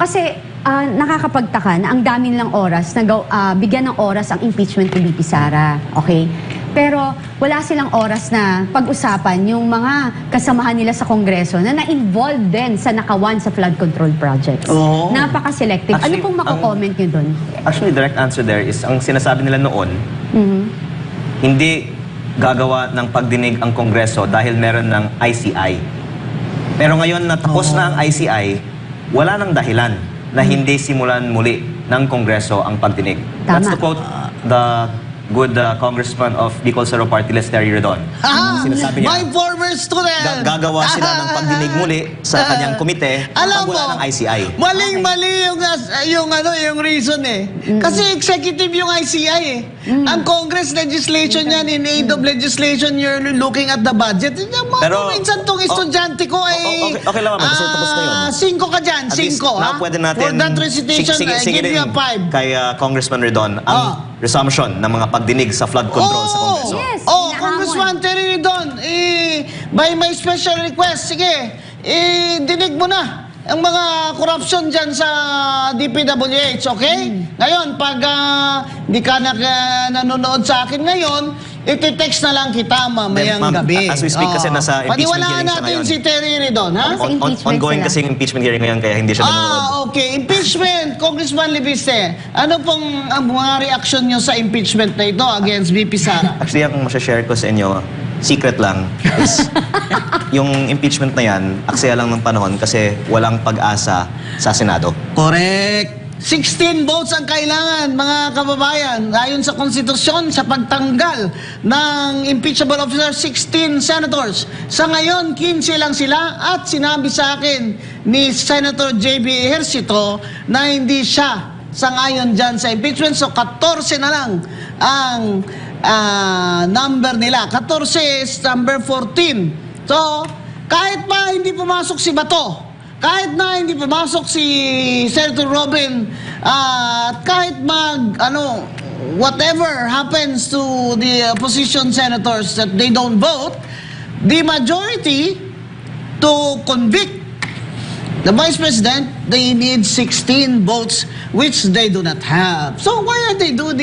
Kasi nakakapagtaka na ang dami nilang oras na bigyan ng oras ang impeachment ni VP Sara, okay? Pero wala silang oras na pag-usapan yung mga kasamahan nila sa Kongreso na na-involve din sa nakawan sa flood control projects. Oo. Napaka-selective. Ano pong mako-comment nyo dun? Actually, direct answer there is, ang sinasabi nila noon, hindi gagawa ng pagdinig ang Kongreso dahil meron ng ICI. Pero ngayon na tapos na ang ICI, wala nang dahilan na hindi simulan muli ng Kongreso ang pagdinig. Tama. That's to quote the good Congressman of Bicol Cerro Party List, Terry Redon. Sinasabi niya, my former student! gagawa sila ng pagdinig muli sa kanyang komite Alam pag wala mo, ng ICI. Maling-mali yung reason eh. Kasi executive yung ICI eh. Ang Congress legislation yan, in aid of legislation, you're looking at the budget. Pero, minsan tong estudyante ko ay... okay lang naman, kasi tapos na yun. 5 ka dyan, 5 ha? Pwede natin, For that recitation, I give you a 5. Kay Congressman Redon, ang resumption ng mga pagdinig sa flood control sa Kongreso. Yes, Congressman Terry Redon, by my special request, sige, dinig mo na ang mga corruption dyan sa DPWH, okay? Ngayon, pag hindi ka nanonood sa akin ngayon, iti-text na lang kita mamayang gabi. As we speak kasi nasa impeachment Paniwalaan hearing siya natin ngayon. si Terry Redon, ha? Ongoing kasi yung impeachment hearing ngayon kaya hindi siya nanonood. Okay. Impeachment, Congressman Libiste. Ano pong ang mga reaction nyo sa impeachment na ito against VP Sara? Actually, ang masashare ko sa inyo, secret lang, is yung impeachment na yan, aksaya lang ng panahon kasi walang pag-asa sa Senado. Correct. 16 votes ang kailangan, mga kababayan. Ayon sa konstitusyon, sa pagtanggal ng impeachable officer, 16 senators. Sa ngayon, 15 lang sila at sinabi sa akin ni Senator J.B. Ejercito na hindi siya sangayon dyan sa impeachment. So, 14 na lang ang number nila. 14 is number 14. So, kahit pa hindi pumasok si Bato, kahit na hindi pumasok si Senator Robin, at kahit whatever happens to the opposition senators that they don't vote, the majority to convict the Vice President, they need 16 votes, which they do not have. So why are they doing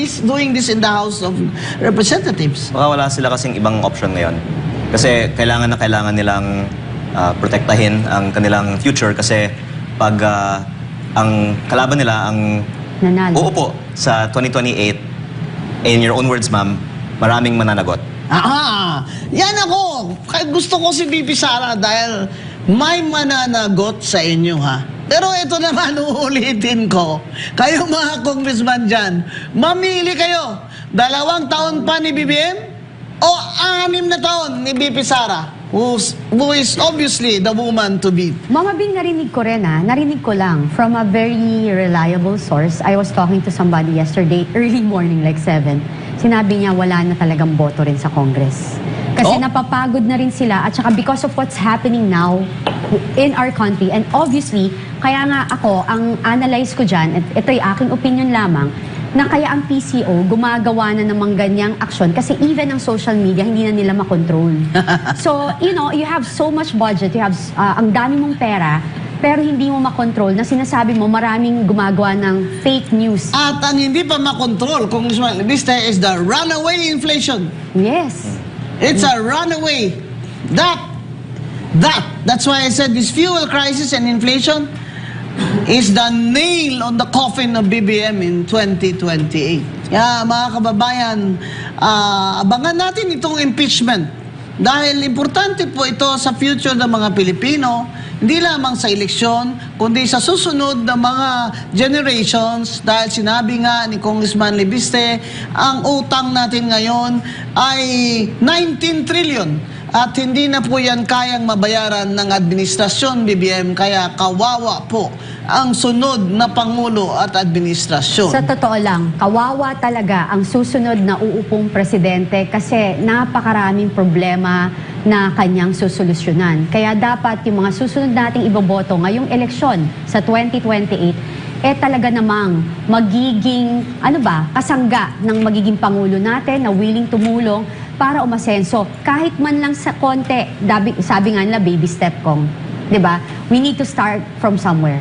this in the House of Representatives? Baka wala sila kasing ibang option ngayon. Kasi kailangan nilang protektahin ang kanilang future kasi pag ang kalaban nila ang uupo sa 2028, in your own words, ma'am, maraming mananagot. Yan ako. Gusto ko si VP Sara dahil may mananagot sa inyo, ha? Pero ito naman, uulitin ko. Kayo mga congressman dyan, mamili kayo. 2 taon pa ni BBM o 6 na taon ni VP Sara? Who is obviously the woman to beat. Mama Bing, narinig ko rin narinig ko lang from a very reliable source. I was talking to somebody yesterday, early morning, like 7. Sinabi niya wala na talagang boto rin sa Congress. Kasi napapagod na rin sila at saka because of what's happening now in our country. And obviously, kaya nga ako, ang analyze ko dyan, at ito'y aking opinion lamang, na kaya ang PCO gumagawa na namang ganyang aksyon kasi even ang social media hindi na nila makontrol. So, you have so much budget, you have ang dami mong pera, pero hindi mo makontrol na sinasabi mo maraming gumagawa ng fake news. At ang hindi pa makontrol, Congressman Libiste, is the runaway inflation. Yes. It's a runaway. That's why I said this fuel crisis and inflation is the nail on the coffin of BBM in 2028. Mga kababayan, abangan natin itong impeachment. Dahil importante po ito sa future ng mga Pilipino, hindi lamang sa eleksyon, kundi sa susunod na mga generations. Dahil sinabi nga ni Congressman Libiste, ang utang natin ngayon ay 19 trillion. At hindi na po yan kayang mabayaran ng administrasyon, BBM, kaya kawawa po ang sunod na Pangulo at administrasyon. Sa totoo lang, kawawa talaga ang susunod na uupong presidente kasi napakaraming problema na kanyang susolusyonan. Kaya dapat yung mga susunod nating iboboto ngayong eleksyon sa 2028, talaga namang magiging, kasangga ng magiging Pangulo natin na willing tumulong para umasenso. Kahit man lang sa konti, sabi nga nila, baby step kong. Diba? We need to start from somewhere.